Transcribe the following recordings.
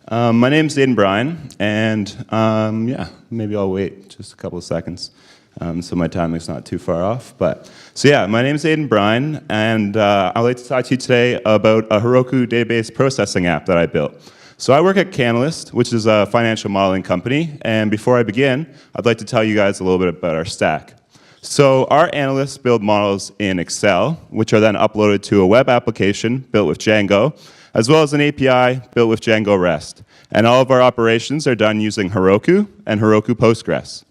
My name's Aiden Brine, and yeah, maybe I'll wait just a couple of seconds so my timing's not too far off. So yeah, my name's Aiden Brine, and I'd like to talk to you today about a Heroku database processing app that I built. So I work at Canalist, which is a financial modeling company, and before I begin, I'd like to tell you guys a little bit about our stack. So our analysts build models in Excel, which are then uploaded to a web application built with Django, as well as an API built with Django REST. And all of our operations are done using Heroku and Heroku Postgres.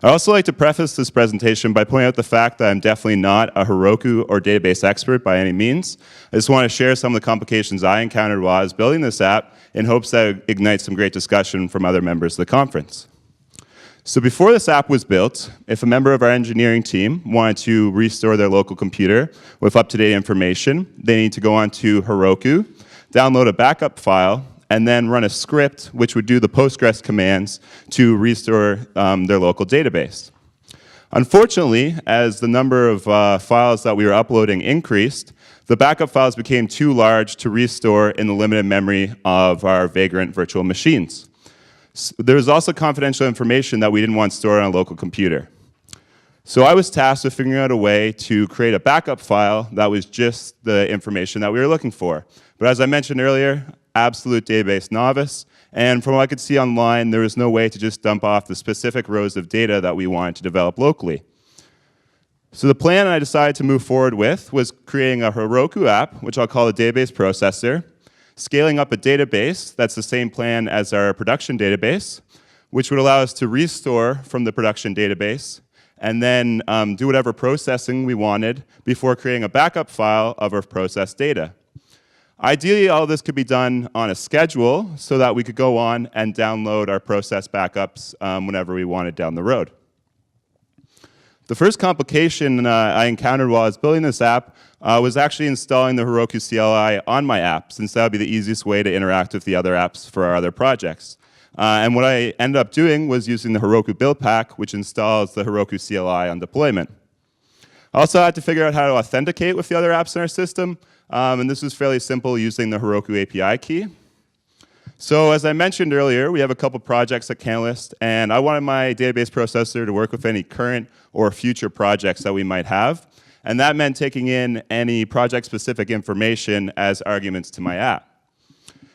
I'd also like to preface this presentation by pointing out the fact that I'm definitely not a Heroku or database expert by any means. I just want to share some of the complications I encountered while I was building this app in hopes that it ignites some great discussion from other members of the conference. So before this app was built, if a member of our engineering team wanted to restore their local computer with up-to-date information, they need to go onto Heroku, download a backup file, and then run a script which would do the Postgres commands to restore their local database. Unfortunately, as the number of files that we were uploading increased, the backup files became too large to restore in the limited memory of our Vagrant virtual machines. There was also confidential information that we didn't want stored on a local computer. So I was tasked with figuring out a way to create a backup file that was just the information that we were looking for. But as I mentioned earlier, absolute database novice, and from what I could see online, there was no way to just dump off the specific rows of data that we wanted to develop locally. So the plan I decided to move forward with was creating a Heroku app, which I'll call a database processor, scaling up a database that's the same plan as our production database, which would allow us to restore from the production database, and then do whatever processing we wanted before creating a backup file of our processed data. Ideally, all of this could be done on a schedule so that we could go on and download our process backups whenever we wanted down the road. The first complication I encountered while I was building this app was actually installing the Heroku CLI on my app, since that would be the easiest way to interact with the other apps for our other projects. And what I ended up doing was using the Heroku build pack, which installs the Heroku CLI on deployment. I also had to figure out how to authenticate with the other apps in our system, and this was fairly simple using the Heroku API key. So as I mentioned earlier, we have a couple projects at Canalist, and I wanted my database processor to work with any current or future projects that we might have, and that meant taking in any project-specific information as arguments to my app.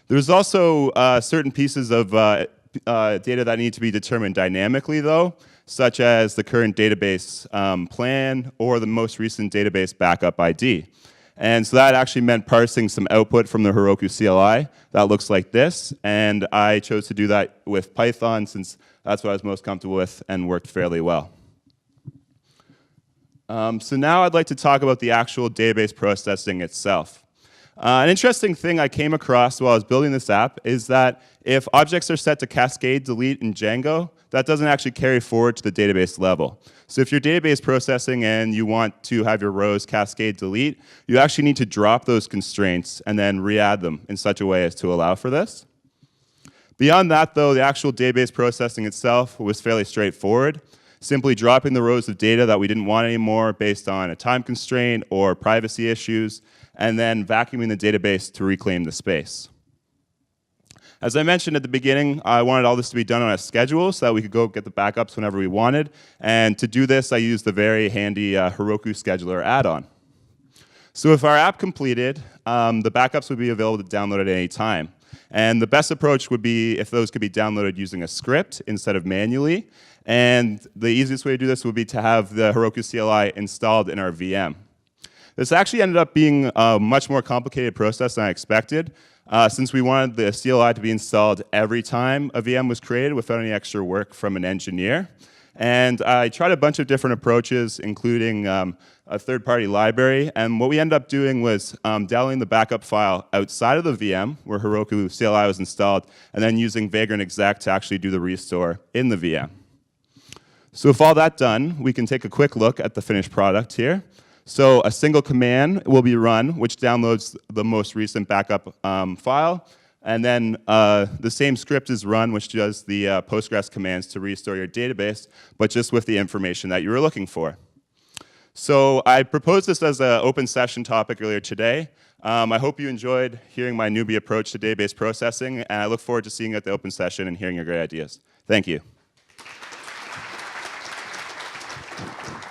There's also certain pieces of data that need to be determined dynamically, though, such as the current database plan or the most recent database backup ID. And so that actually meant parsing some output from the Heroku CLI that looks like this, and I chose to do that with Python since that's what I was most comfortable with and worked fairly well. So now I'd like to talk about the actual database processing itself. An interesting thing I came across while I was building this app is that if objects are set to cascade delete in Django, that doesn't actually carry forward to the database level. So if you're database processing and you want to have your rows cascade delete, you actually need to drop those constraints and then re-add them in such a way as to allow for this. Beyond that, though, the actual database processing itself was fairly straightforward, simply dropping the rows of data that we didn't want anymore based on a time constraint or privacy issues, and then vacuuming the database to reclaim the space. As I mentioned at the beginning, I wanted all this to be done on a schedule so that we could go get the backups whenever we wanted. And to do this, I used the very handy Heroku Scheduler add-on. So if our app completed, the backups would be available to download at any time. And the best approach would be if those could be downloaded using a script instead of manually. And the easiest way to do this would be to have the Heroku CLI installed in our VM. This actually ended up being a much more complicated process than I expected, since we wanted the CLI to be installed every time a VM was created without any extra work from an engineer. And I tried a bunch of different approaches, including a third-party library. And what we ended up doing was downloading the backup file outside of the VM, where Heroku CLI was installed, and then using Vagrant exec to actually do the restore in the VM. So with all that done, we can take a quick look at the finished product here. So a single command will be run, which downloads the most recent backup file. And then the same script is run, which does the Postgres commands to restore your database, but just with the information that you were looking for. So I proposed this as an open session topic earlier today. I hope you enjoyed hearing my newbie approach to database processing, and I look forward to seeing you at the open session and hearing your great ideas. Thank you.